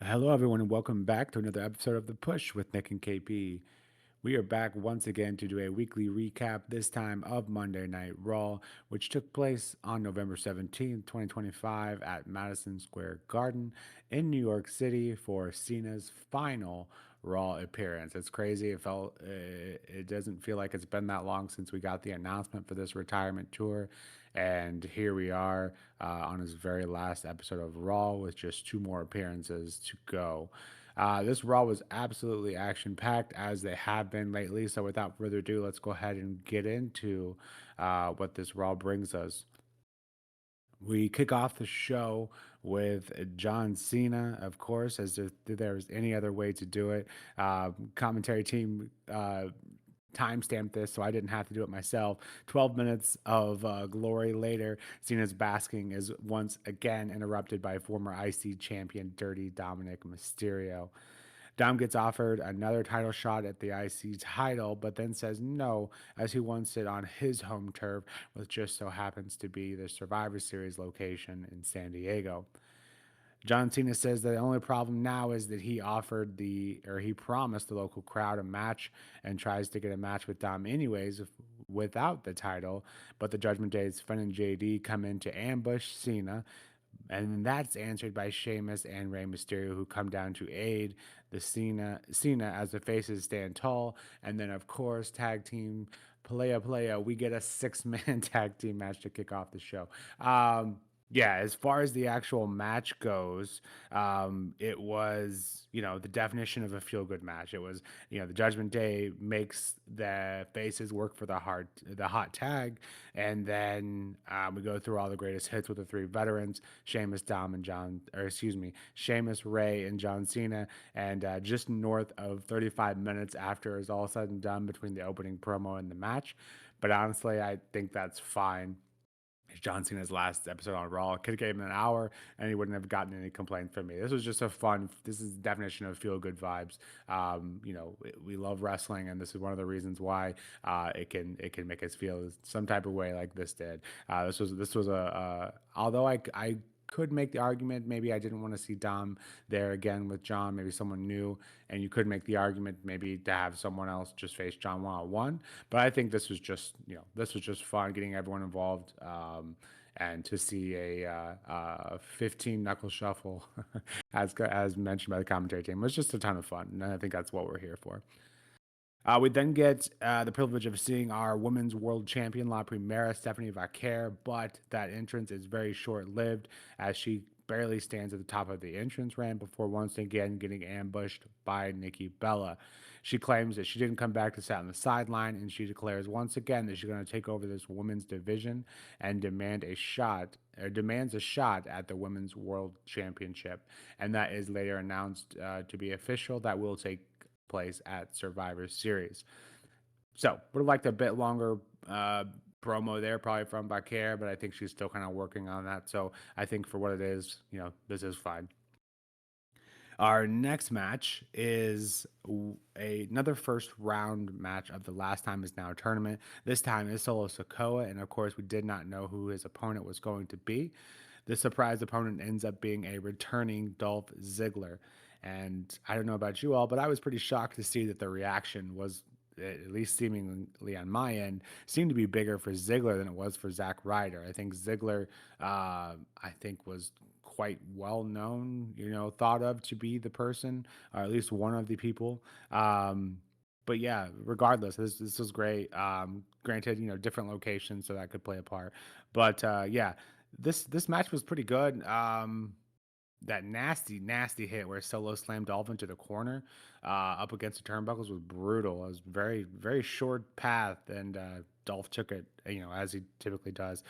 Hello, everyone, and welcome back to another episode of The Push with Nick and KP. We are back once again to do a weekly recap, this time of Monday Night Raw, which took place on November 17th, 2025, at Madison Square Garden in New York City for Cena's final Raw appearance. It's crazy. It doesn't feel like it's been that long since we got the announcement for this retirement tour. And here we are on his very last episode of Raw with just two more appearances to go. This Raw was absolutely action packed as they have been lately. So, without further ado, let's go ahead and get into what this Raw brings us. We kick off the show with John Cena, of course, as if there was any other way to do it. Commentary team timestamped this, so I didn't have to do it myself. 12 minutes of glory later, Cena's basking is once again interrupted by former IC champion Dirty Dominic Mysterio. Dom gets offered another title shot at the IC title, but then says no, as he wants it on his home turf, which just so happens to be the Survivor Series location in San Diego. John Cena says that the only problem now is that he promised the local crowd a match and tries to get a match with Dom anyways without the title. But the Judgment Day's Finn and JD come in to ambush Cena. And that's answered by Sheamus and Rey Mysterio, who come down to aid the Cena as the faces stand tall. And then, of course, tag team Playa, we get a six-man tag team match to kick off the show. Yeah, as far as the actual match goes, it was, the definition of a feel good match. It was, the Judgment Day makes the faces work for the hot tag. And then we go through all the greatest hits with the three veterans, Sheamus, Ray, and John Cena. And just north of 35 minutes after is all said and done between the opening promo and the match. But honestly, I think that's fine. John Cena's last episode on Raw could have gave him an hour, and he wouldn't have gotten any complaints from me. This was just a fun. This is the definition of feel good vibes. We love wrestling, and this is one of the reasons why it can make us feel some type of way like this did. This was a although I could make the argument maybe I didn't want to see Dom there again with John, maybe someone new, and you could make the argument maybe to have someone else just face John one-on-one. But I think this was just fun, getting everyone involved, and to see a 15 knuckle shuffle, as mentioned by the commentary team, was just a ton of fun, and I think that's what we're here for. We then get the privilege of seeing our women's world champion, La Primera, Stephanie Vaquer, but that entrance is very short lived as she barely stands at the top of the entrance ramp before once again getting ambushed by Nikki Bella. She claims that she didn't come back to sit on the sideline, and she declares once again that she's going to take over this women's division and demands a shot at the women's world championship. And that is later announced to be official. That will take place at Survivor Series. So would have liked a bit longer promo there, probably from Bakir, but I think she's still kind of working on that. So I think for what it is, this is fine. Our next match is another first round match of the last time is now tournament. This time is Solo Sokoa, and of course, we did not know who his opponent was going to be. The surprise opponent ends up being a returning Dolph Ziggler. And I don't know about you all, but I was pretty shocked to see that the reaction was, at least seemingly on my end, seemed to be bigger for Ziggler than it was for Zack Ryder. I think Ziggler, was quite well known, thought of to be the person, or at least one of the people. But yeah, regardless, this was great. Granted, different locations, so that could play a part. But yeah, this match was pretty good. That nasty hit where Solo slammed Dolph into the corner, up against the turnbuckles was brutal. It was very, very short path, and Dolph took it, as he typically does.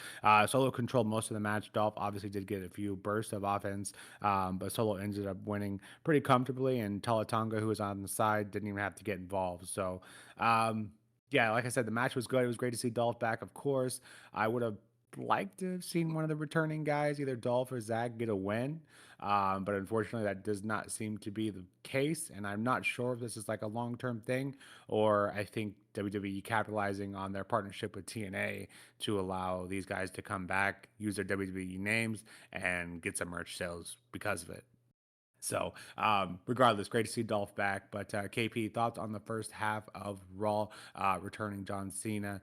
Solo controlled most of the match. Dolph obviously did get a few bursts of offense, but Solo ended up winning pretty comfortably, and Talatonga, who was on the side, didn't even have to get involved. So, yeah, like I said, the match was good. It was great to see Dolph back, of course. I would have liked to have seen one of the returning guys, either Dolph or Zach, get a win. But unfortunately, that does not seem to be the case. And I'm not sure if this is like a long term thing, or I think WWE capitalizing on their partnership with TNA to allow these guys to come back, use their WWE names, and get some merch sales because of it. So, regardless, great to see Dolph back. But KP, thoughts on the first half of Raw, returning John Cena,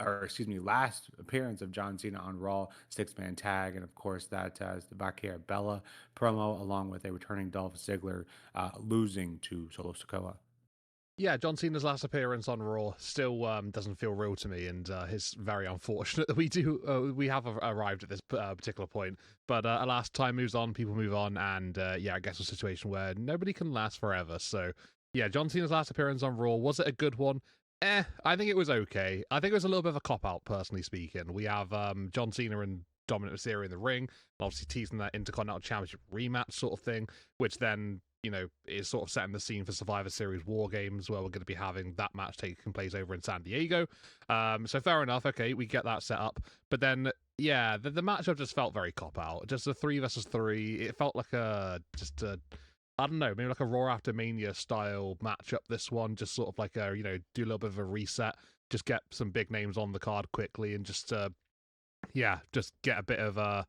or excuse me, last appearance of John Cena on Raw, six-man tag, and of course that is the Vaquera Bella promo, along with a returning Dolph Ziggler losing to Solo Sikoa. Yeah, John Cena's last appearance on Raw still doesn't feel real to me, and it's very unfortunate that we have arrived at this particular point. But alas, time moves on, people move on, and yeah, I guess a situation where nobody can last forever. So yeah, John Cena's last appearance on Raw, was it a good one? I think it was okay. I think it was a little bit of a cop out, personally speaking. We have John Cena and Dominic Mysterio in the ring, obviously teasing that Intercontinental Championship rematch sort of thing, which then is sort of setting the scene for Survivor Series War Games, where we're going to be having that match taking place over in San Diego. So fair enough. Okay, we get that set up. But then, yeah, the matchup just felt very cop out. Just a 3 versus 3. It felt like I don't know, maybe like a Raw After Mania style matchup. This one, just sort of like do a little bit of a reset, just get some big names on the card quickly, and just just get a bit of a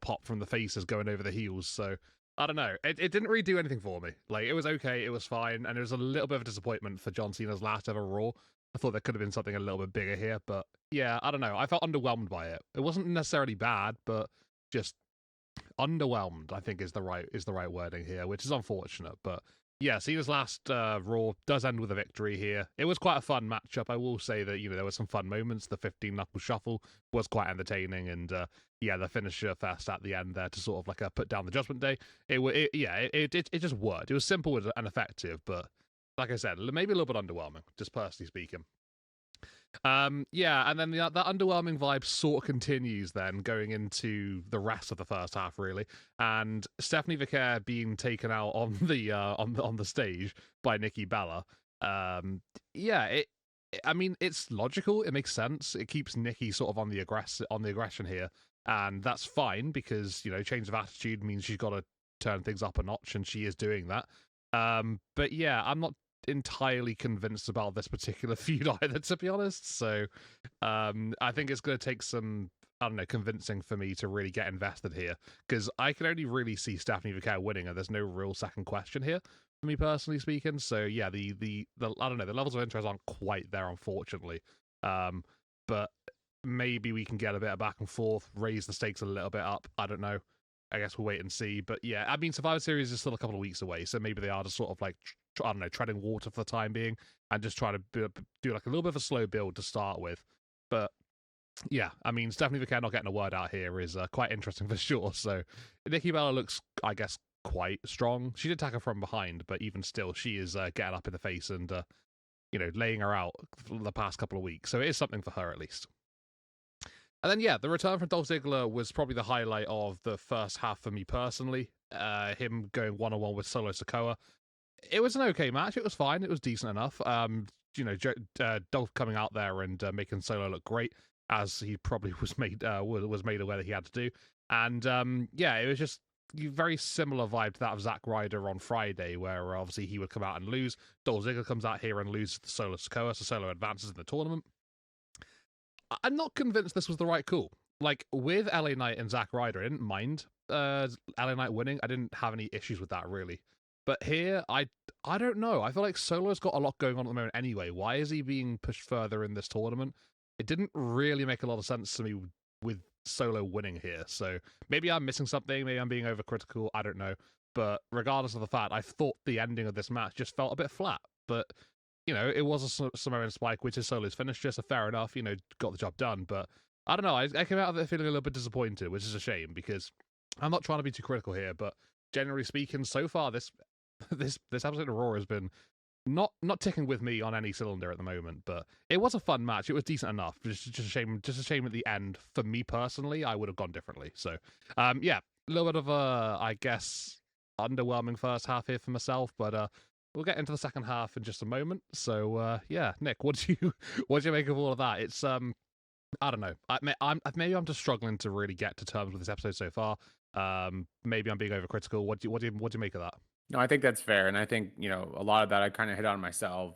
pop from the faces going over the heels. So I don't know. It didn't really do anything for me. Like, it was okay, it was fine, and it was a little bit of a disappointment for John Cena's last ever Raw. I thought there could have been something a little bit bigger here, but yeah, I don't know. I felt underwhelmed by it. It wasn't necessarily bad, but just underwhelmed, I think is the right wording here, which is unfortunate. But yeah, Cena's last Raw does end with a victory here. It was quite a fun matchup. I will say that there were some fun moments. The 15 knuckle shuffle was quite entertaining, and yeah, the finisher fest at the end there to sort of like put down the Judgment Day. It just worked. It was simple and effective, but like I said, maybe a little bit underwhelming, just personally speaking. Yeah, and then that underwhelming vibe sort of continues then going into the rest of the first half, really, and Stephanie Vicaire being taken out on the on the stage by Nikki Bella. Yeah, I mean, it's logical. It makes sense. It keeps Nikki sort of on the aggression here, and that's fine because change of attitude means she's got to turn things up a notch, and she is doing that. But yeah, I'm not entirely convinced about this particular feud either, to be honest. So I think it's going to take some, I don't know, convincing for me to really get invested here, because I can only really see Stephanie Vicaire winning, and there's no real second question here for me personally speaking. So yeah, the I don't know, the levels of interest aren't quite there, unfortunately. But maybe we can get a bit of back and forth, raise the stakes a little bit up. I don't know. I guess we'll wait and see. But yeah, I mean, Survivor Series is still a couple of weeks away, so maybe they are just sort of like, I don't know, treading water for the time being and just trying to do like a little bit of a slow build to start with. But yeah, I mean, Stephanie Vicaire not getting a word out here is quite interesting for sure. So Nikki Bella looks, I guess, quite strong. She did attack her from behind, but even still, she is getting up in the face and, laying her out for the past couple of weeks. So it is something for her at least. And then, yeah, the return from Dolph Ziggler was probably the highlight of the first half for me personally. Him going one-on-one with Solo Sikoa. It was an okay match. It was fine. It was decent enough. Dolph coming out there and making Solo look great, as he probably was made aware that he had to do. And yeah, it was just very similar vibe to that of Zack Ryder on Friday, where obviously he would come out and lose. Dolph Ziggler comes out here and loses to Solo Sikoa, so Solo advances in the tournament. I'm not convinced this was the right call. Like, with LA Knight and Zack Ryder, I didn't mind LA Knight winning. I didn't have any issues with that, really. But here, I don't know. I feel like Solo's got a lot going on at the moment anyway. Why is he being pushed further in this tournament? It didn't really make a lot of sense to me with Solo winning here. So maybe I'm missing something. Maybe I'm being overcritical. I don't know. But regardless of the fact, I thought the ending of this match just felt a bit flat. But it was a Samoan spike, which is Solo's finisher, so fair enough, got the job done. But I don't know, I came out of it feeling a little bit disappointed, which is a shame, because I'm not trying to be too critical here, but generally speaking, so far, this episode of Raw has been not ticking with me on any cylinder at the moment, but it was a fun match. It was decent enough. Just a shame at the end. For me personally, I would have gone differently. So, yeah, a little bit of a, I guess, underwhelming first half here for myself, but we'll get into the second half in just a moment. So yeah, Nick, what do you make of all of that? It's I don't know. Maybe I'm just struggling to really get to terms with this episode so far. Maybe I'm being overcritical. What do you make of that? No, I think that's fair, and I think a lot of that I kind of hit on myself.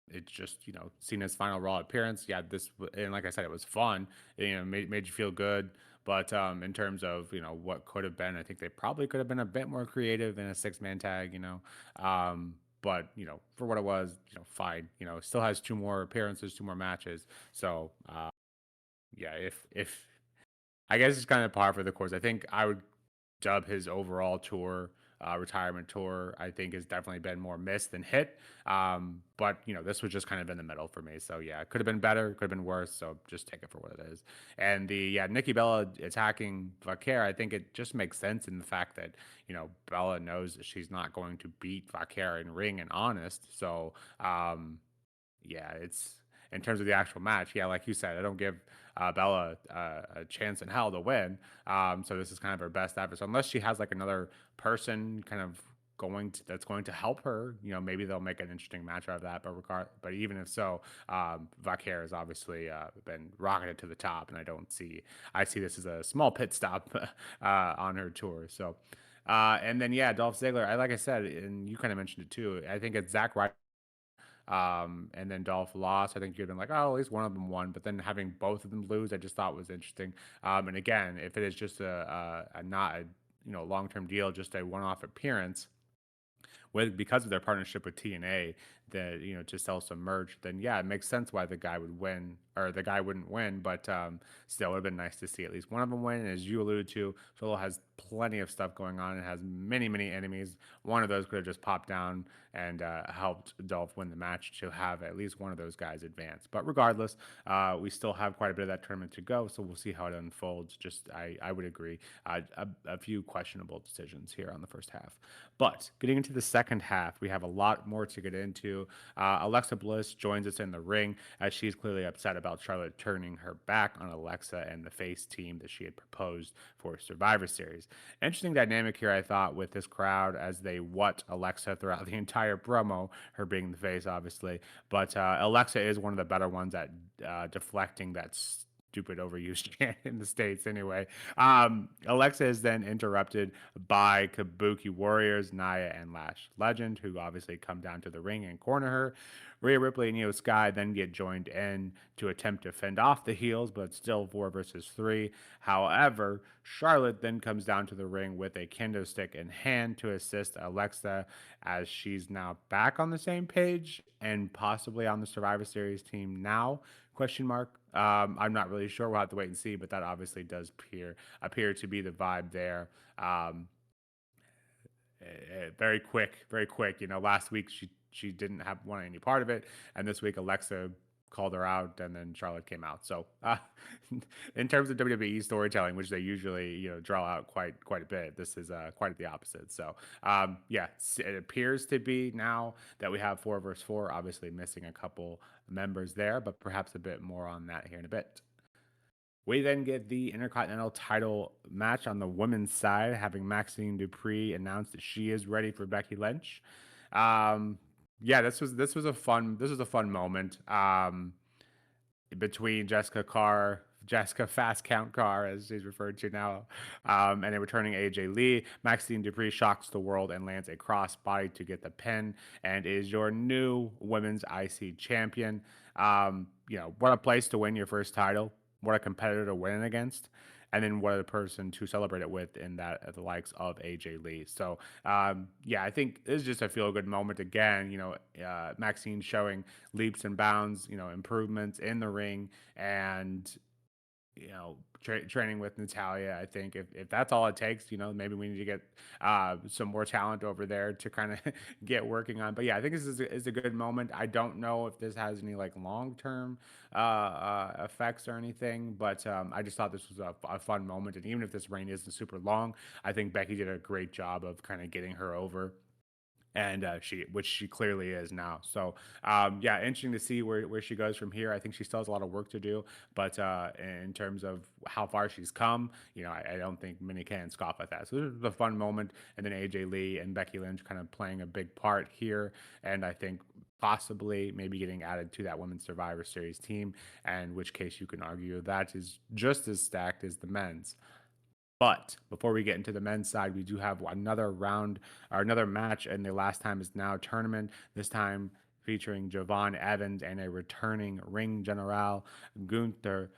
It's just Cena's final Raw appearance. Yeah, and like I said, it was fun. It, made you feel good. But in terms of what could have been, I think they probably could have been a bit more creative in a six-man tag. But for what it was, fine. Still has two more appearances, two more matches. So yeah, if I guess it's kind of par for the course. I think I would dub his overall tour, retirement tour, I think has definitely been more missed than hit. But this was just kind of in the middle for me. So yeah, it could have been better, could have been worse. So just take it for what it is. And Nikki Bella attacking Vaquer, I think it just makes sense in the fact that Bella knows that she's not going to beat Vaquer in ring and honest. So yeah, it's in terms of the actual match. Yeah, like you said, I don't give Bella a chance in hell to win. So this is kind of her best effort. So unless she has like another person kind of that's going to help her, maybe they'll make an interesting match out of that. But even if so, Vaquer has obviously been rocketed to the top, and I see this as a small pit stop on her tour. So. And then yeah, Dolph Ziggler. Like I said, and you kind of mentioned it too. I think it's Zack Ryder and then Dolph lost. I think you'd have been like, oh, at least one of them won. But then having both of them lose, I just thought was interesting. And again, if it is just a not a long term deal, just a one off appearance, with because of their partnership with TNA, that to sell some merch, then yeah, it makes sense why the guy would win or the guy wouldn't win. But still, it would have been nice to see at least one of them win. And as you alluded to, Solo has plenty of stuff going on. It has many enemies. One of those could have just popped down and helped Dolph win the match to have at least one of those guys advance. But regardless, we still have quite a bit of that tournament to go, so we'll see how it unfolds. Just I would agree, a few questionable decisions here on the first half. But getting into the second half, we have a lot more to get into. Alexa Bliss joins us in the ring as she's clearly upset about Charlotte turning her back on Alexa and the face team that she had proposed for Survivor Series. Interesting dynamic here, I thought, with this crowd as they what Alexa throughout the entire promo, her being the face, obviously. But Alexa is one of the better ones at deflecting that stupid overused chant in the States anyway. Alexa is then interrupted by Kabuki Warriors, Naya and Lash Legend, who obviously come down to the ring and corner her. Rhea Ripley and Io Sky then get joined in to attempt to fend off the heels, but it's still 4 versus 3. However, Charlotte then comes down to the ring with a kendo stick in hand to assist Alexa as she's now back on the same page and possibly on the Survivor Series team now? Question mark. I'm not really sure. We'll have to wait and see, but that obviously does appear to be the vibe there. Um, Very quick, very quick. Last week she didn't have want any part of it, and this week Alexa called her out, and then Charlotte came out. So, in terms of WWE storytelling, which they usually draw out quite a bit, this is quite the opposite. So, yeah, it appears to be now that we have 4 versus 4. Obviously, missing a couple members there, but perhaps a bit more on that here in a bit. We then get the Intercontinental title match on the women's side, having Maxine Dupree announce that she is ready for Becky Lynch. Yeah, this was a fun moment between Jessica Fast Count Carr, as she's referred to now, and a returning AJ Lee. Maxine Dupree shocks the world and lands a crossbody to get the pin, and is your new women's IC champion. What a place to win your first title. What a competitor to win against. And then what a person to celebrate it with in that the likes of AJ Lee. So yeah, I think this is just a feel good moment again. Maxine showing leaps and bounds, improvements in the ring, and training with Natalia. I think if that's all it takes, maybe we need to get some more talent over there to kind of get working on. But yeah, I think this is a good moment. I don't know if this has any like long term effects or anything, but I just thought this was a fun moment. And even if this reign isn't super long, I think Becky did a great job of kind of getting her over, and which she clearly is now. So yeah, interesting to see where she goes from here. I think she still has a lot of work to do, but in terms of how far she's come, I don't think many can scoff at that. So this was a fun moment, and then AJ Lee and Becky Lynch kind of playing a big part here, and I think possibly maybe getting added to that women's Survivor Series team, and in which case you can argue that is just as stacked as the men's. But before we get into the men's side, we do have another round or another match in the last time is now tournament. This time featuring Jovan Evans and a returning ring general Gunther.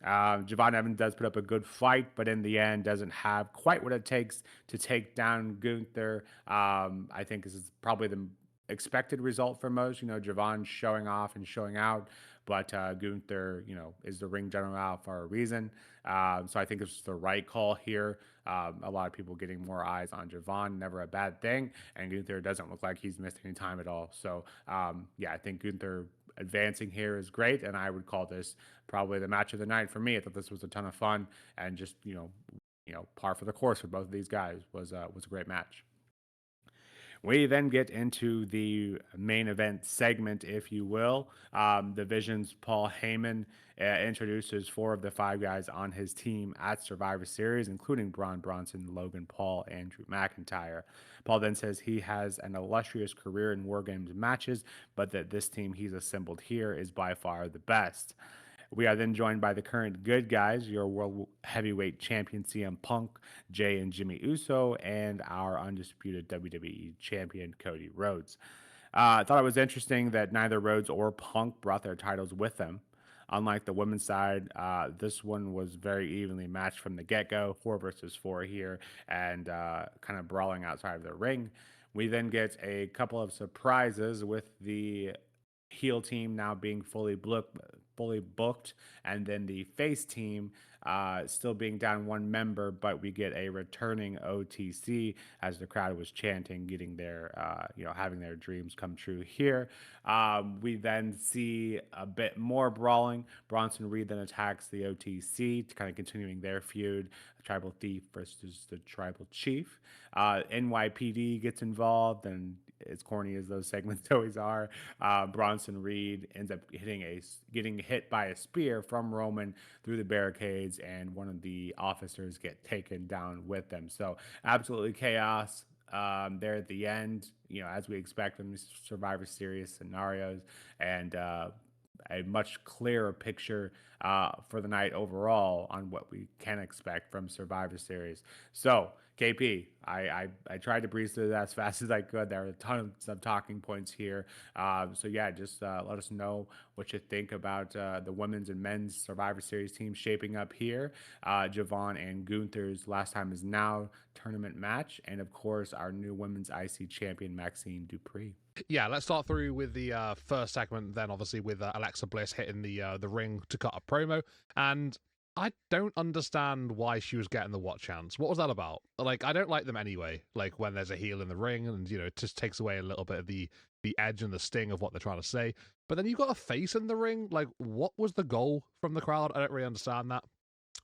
Javon Evans does put up a good fight, but in the end doesn't have quite what it takes to take down Gunther. I think this is probably the expected result for most. Javon showing off and showing out, but Gunther, is the ring general for a reason. So I think it's the right call here. A lot of people getting more eyes on Javon, never a bad thing. And Gunther doesn't look like he's missed any time at all. So yeah, I think Gunther advancing here is great, and I would call this probably the match of the night for me. I thought this was a ton of fun, and just par for the course for both of these guys was a great match. We then get into the main event segment, if you will. The Vision's Paul Heyman introduces four of the five guys on his team at Survivor Series, including Braun Bronson, Logan Paul, and Drew McIntyre. Paul then says he has an illustrious career in War Games matches, but that this team he's assembled here is by far the best. We are then joined by the current good guys, your World Heavyweight Champion CM Punk, Jay and Jimmy Uso, and our undisputed WWE Champion Cody Rhodes. I thought it was interesting that neither Rhodes or Punk brought their titles with them. Unlike the women's side, this one was very evenly matched from the get go, 4 versus 4 here, and kind of brawling outside of the ring. We then get a couple of surprises with the heel team now being fully booked, and then the face team still being down one member, but we get a returning OTC as the crowd was chanting, getting their having their dreams come true here. We then see a bit more brawling. Bronson Reed then attacks the OTC, kind of continuing their feud. The Tribal Thief versus the Tribal Chief. NYPD gets involved, and as corny as those segments always are, Bronson Reed ends up getting hit by a spear from Roman through the barricades, and one of the officers get taken down with them. So absolutely chaos there at the end, as we expect from these Survivor Series scenarios, and a much clearer picture for the night overall on what we can expect from Survivor Series. So, KP, I tried to breeze through that as fast as I could. There are a ton of talking points here. So, yeah, just let us know what you think about the women's and men's Survivor Series team shaping up here. Javon and Gunther's last time is now tournament match. And, of course, our new women's IC champion, Maxine Dupree. Yeah, let's start through with the first segment. Then, obviously, with Alexa Bliss hitting the ring to cut a promo, and I don't understand why she was getting the what chance. What was that about? Like, I don't like them anyway. Like when there's a heel in the ring, and it just takes away a little bit of the edge and the sting of what they're trying to say. But then you've got a face in the ring. Like, what was the goal from the crowd? I don't really understand that.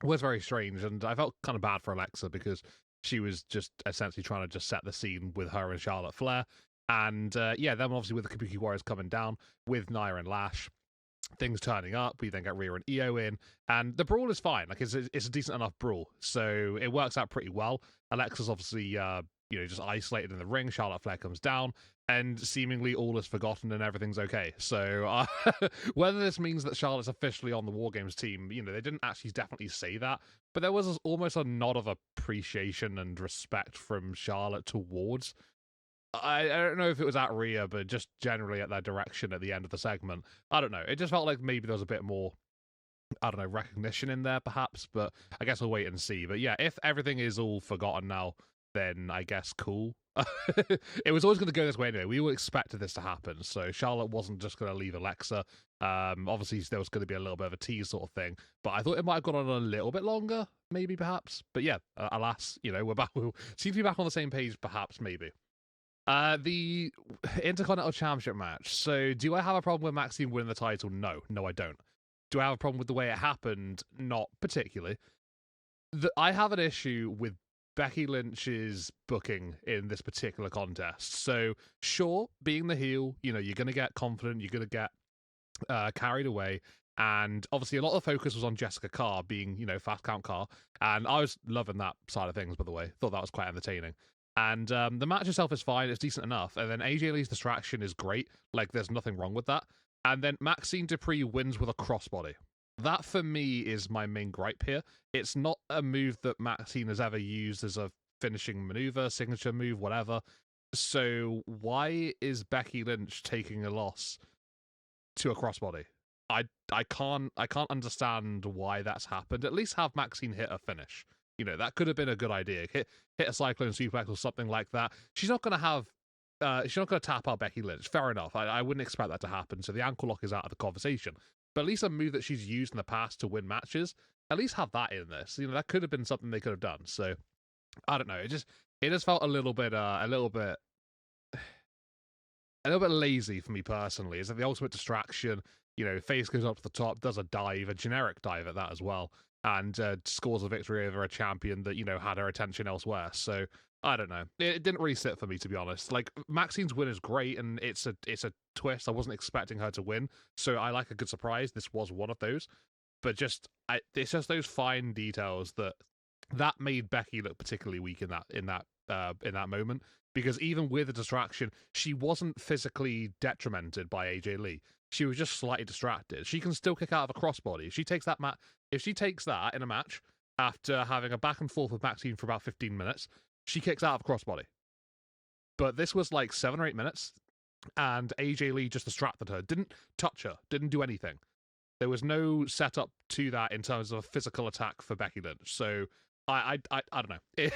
It was very strange, and I felt kind of bad for Alexa because she was just essentially trying to just set the scene with her and Charlotte Flair. And yeah, then obviously with the Kabuki Warriors coming down with Nia and Lash, things turning up. We then get Rhea and Io in, and the brawl is fine. Like it's a decent enough brawl, so it works out pretty well. Alexa's obviously just isolated in the ring. Charlotte Flair comes down, and seemingly all is forgotten and everything's okay. So whether this means that Charlotte's officially on the War Games team, they didn't actually definitely say that, but there was almost a nod of appreciation and respect from Charlotte towards. I don't know if it was at Rhea, but just generally at their direction at the end of the segment. I don't know. It just felt like maybe there was a bit more, I don't know, recognition in there perhaps, but I guess we'll wait and see. But yeah, if everything is all forgotten now, then I guess cool. It was always going to go this way anyway. We all expected this to happen. So Charlotte wasn't just going to leave Alexa. Obviously, there was going to be a little bit of a tease sort of thing, but I thought it might have gone on a little bit longer, maybe, perhaps. But yeah, alas, we're back. We seem to be back on the same page, perhaps, maybe. The Intercontinental Championship match. So, do I have a problem with Maxine winning the title? No, I don't. Do I have a problem with the way it happened? Not particularly. I have an issue with Becky Lynch's booking in this particular contest. So, sure, being the heel, you're going to get confident, you're going to get carried away. And obviously, a lot of the focus was on Jessica Carr being, Fast Count Carr. And I was loving that side of things, by the way. Thought that was quite entertaining. And the match itself is fine. It's decent enough. And then AJ Lee's distraction is great. Like, there's nothing wrong with that. And then Maxine Dupree wins with a crossbody. That, for me, is my main gripe here. It's not a move that Maxine has ever used as a finishing maneuver, signature move, whatever. So why is Becky Lynch taking a loss to a crossbody? I can't understand why that's happened. At least have Maxine hit a finish. That could have been a good idea. Hit a cyclone suplex or something like that. She's not gonna have. She's not going to tap out Becky Lynch. Fair enough. I wouldn't expect that to happen. So the ankle lock is out of the conversation. But at least a move that she's used in the past to win matches, at least have that in this. That could have been something they could have done. So I don't know. It just felt a little bit lazy for me personally. It's like the ultimate distraction. Face goes up to the top, does a dive, a generic dive at that as well, and scores a victory over a champion that had her attention elsewhere. So I don't know. It didn't really sit for me, to be honest. Like, Maxine's win is great, and it's a twist. I wasn't expecting her to win, so I like a good surprise. This was one of those, but it's just those fine details that made Becky look particularly weak in that moment. Because even with the distraction, she wasn't physically detrimented by AJ Lee. She was just slightly distracted. She can still kick out of a crossbody. If she takes that in a match after having a back and forth with Maxine for about 15 minutes, she kicks out of a crossbody. But this was like 7 or 8 minutes, and AJ Lee just distracted her. Didn't touch her. Didn't do anything. There was no setup to that in terms of a physical attack for Becky Lynch. So I don't know.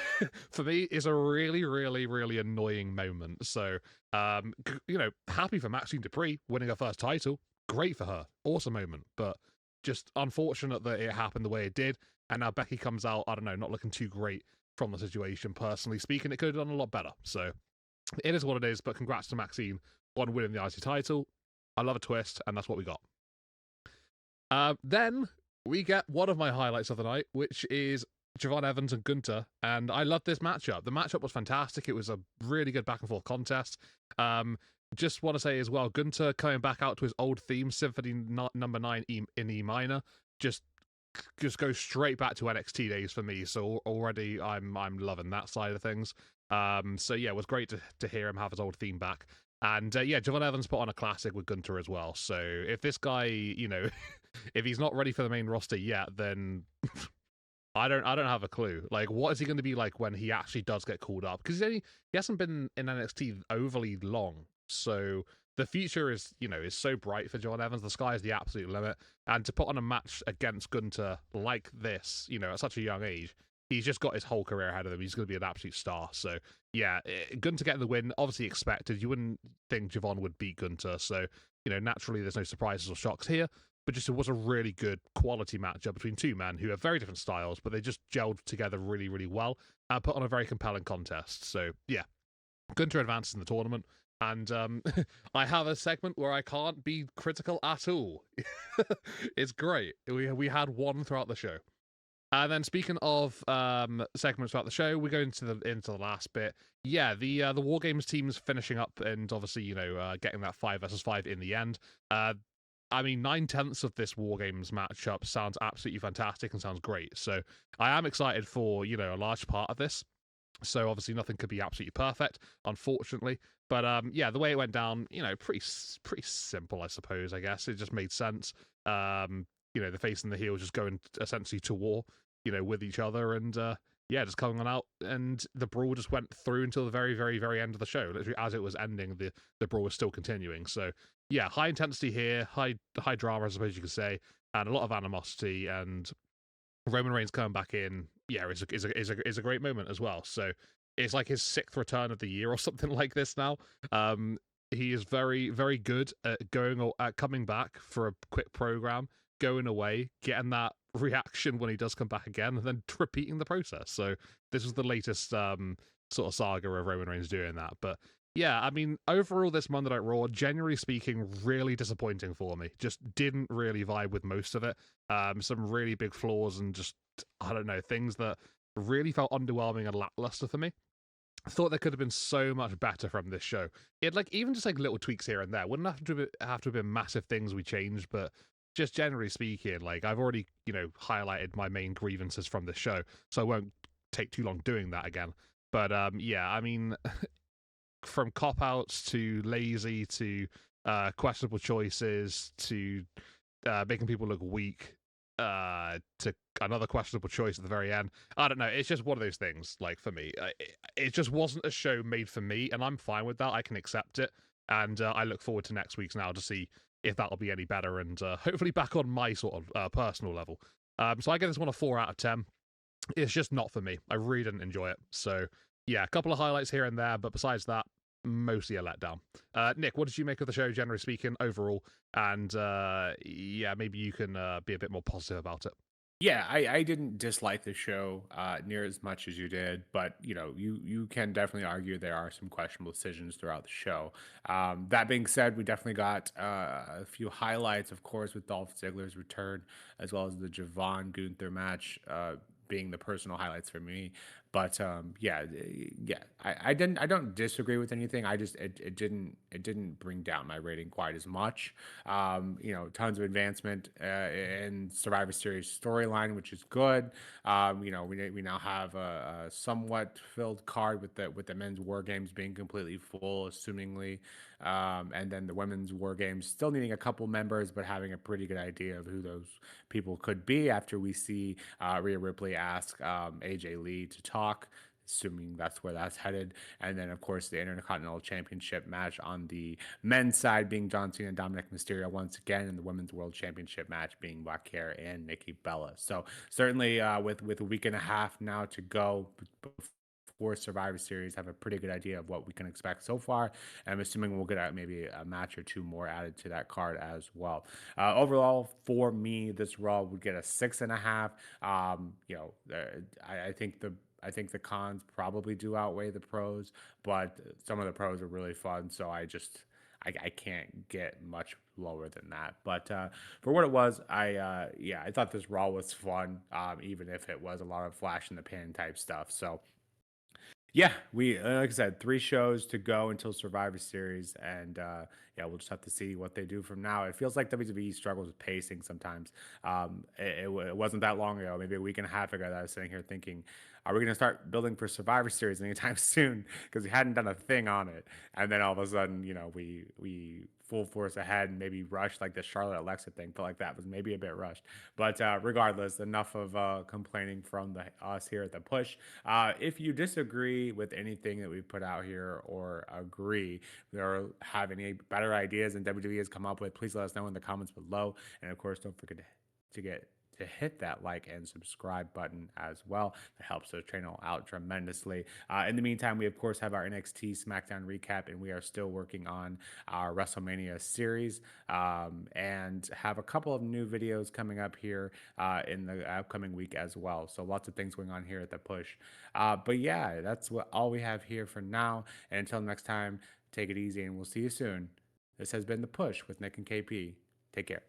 For me, it's a really, really, really annoying moment. So, happy for Maxine Dupree winning her first title. Great for her. Awesome moment. But just unfortunate that it happened the way it did. And now Becky comes out, I don't know, not looking too great from the situation. Personally speaking, it could have done a lot better. So it is what it is. But congrats to Maxine on winning the IC title. I love a twist, and that's what we got. Then we get one of my highlights of the night, which is Javon Evans and Gunter, and I loved this matchup. The matchup was fantastic. It was a really good back and forth contest. Just want to say as well, Gunter coming back out to his old theme, Symphony number 9 in E minor, just goes straight back to NXT days for me. So already I'm loving that side of things. So yeah, it was great to hear him have his old theme back. And Javon Evans put on a classic with Gunter as well. So if this guy, if he's not ready for the main roster yet, then I don't have a clue. Like, what is he going to be like when he actually does get called up? Because he hasn't been in NXT overly long. So the future is so bright for John Evans. The sky is the absolute limit. And to put on a match against Gunter like this, at such a young age, he's just got his whole career ahead of him. He's going to be an absolute star. So yeah, Gunter getting the win, obviously expected. You wouldn't think Javon would beat Gunter. So, naturally there's no surprises or shocks here. But just it was a really good quality matchup between two men who have very different styles, but they just gelled together really, really well and put on a very compelling contest. So yeah, Gunter advances in the tournament. And I have a segment where I can't be critical at all. It's great. We had one throughout the show. And then speaking of segments throughout the show, we go into the last bit. Yeah, the War Games team's finishing up, and obviously getting that 5 versus 5 in the end. I mean, 9/10 of this War Games matchup sounds absolutely fantastic and sounds great. So I am excited for a large part of this. So obviously nothing could be absolutely perfect, unfortunately. But the way it went down, pretty simple, I suppose. I guess it just made sense. The face and the heel just going essentially to war, with each other, and just coming on out, and the brawl just went through until the very, very, very end of the show. Literally, as it was ending, the brawl was still continuing. So yeah, high intensity here, high drama, I suppose you could say, and a lot of animosity, and Roman Reigns coming back in, is a great moment as well. So it's like his 6th return of the year or something like this now. He is very, very good at coming back for a quick program, going away, getting that reaction when he does come back again, and then repeating the process. So this was the latest sort of saga of Roman Reigns doing that. But yeah, I mean, overall, this Monday Night Raw, generally speaking, really disappointing for me. Just didn't really vibe with most of it. Some really big flaws and just, I don't know, things that really felt underwhelming and lackluster for me. I thought there could have been so much better from this show. It even just little tweaks here and there. Wouldn't have to have been massive things we changed, but just generally speaking, I've already, highlighted my main grievances from this show, so I won't take too long doing that again. But I mean, from cop-outs to lazy to questionable choices to making people look weak to another questionable choice at the very end. I don't know. It's just one of those things, for me. It just wasn't a show made for me, and I'm fine with that. I can accept it. And I look forward to next week's now to see if that'll be any better, and hopefully back on my sort of personal level. So I give this one a 4 out of 10. It's just not for me. I really didn't enjoy it. So yeah, a couple of highlights here and there, but besides that, mostly a letdown. Nick, what did you make of the show, generally speaking, overall? And yeah, maybe you can be a bit more positive about it. Yeah, I didn't dislike the show near as much as you did, but you can definitely argue there are some questionable decisions throughout the show. That being said, we definitely got a few highlights, of course, with Dolph Ziggler's return, as well as the Javon Gunther match being the personal highlights for me. But yeah, yeah, I don't disagree with anything. I just it didn't bring down my rating quite as much. Tons of advancement in Survivor Series storyline, which is good. We now have a somewhat filled card with the men's war games being completely full, assumingly, and then the women's war games still needing a couple members, but having a pretty good idea of who those people could be after we see Rhea Ripley ask AJ Lee to talk, assuming that's where that's headed. And then, of course, the Intercontinental Championship match on the men's side being John Cena and Dominic Mysterio once again, and the Women's World Championship match being Black Hair and Nikki Bella. So certainly, with a week and a half now to go before Survivor Series, have a pretty good idea of what we can expect so far. And I'm assuming we'll get maybe a match or two more added to that card as well. Overall, for me, this Raw would get a 6.5. I think the cons probably do outweigh the pros, but some of the pros are really fun. So I can't get much lower than that. But for what it was, I thought this Raw was fun, even if it was a lot of flash in the pan type stuff. So yeah, we like I said, 3 shows to go until Survivor Series, and yeah, we'll just have to see what they do from now. It feels like WWE struggles with pacing sometimes. It wasn't that long ago, maybe a week and a half ago, that I was sitting here thinking, are we going to start building for Survivor Series anytime soon? Because we hadn't done a thing on it, and then all of a sudden, we full force ahead and maybe rushed like the Charlotte Alexa thing. Felt like that was maybe a bit rushed, but regardless, enough of complaining from us here at the Push. If you disagree with anything that we put out here or agree or have any better ideas than WWE has come up with, please let us know in the comments below. And of course, don't forget to hit that like and subscribe button as well. That helps the channel out tremendously. In the meantime, we of course have our NXT SmackDown recap, and we are still working on our WrestleMania series, and have a couple of new videos coming up here in the upcoming week as well. So lots of things going on here at the Push. But yeah, that's all we have here for now. And until next time, take it easy, and we'll see you soon. This has been the Push with Nick and KP. Take care.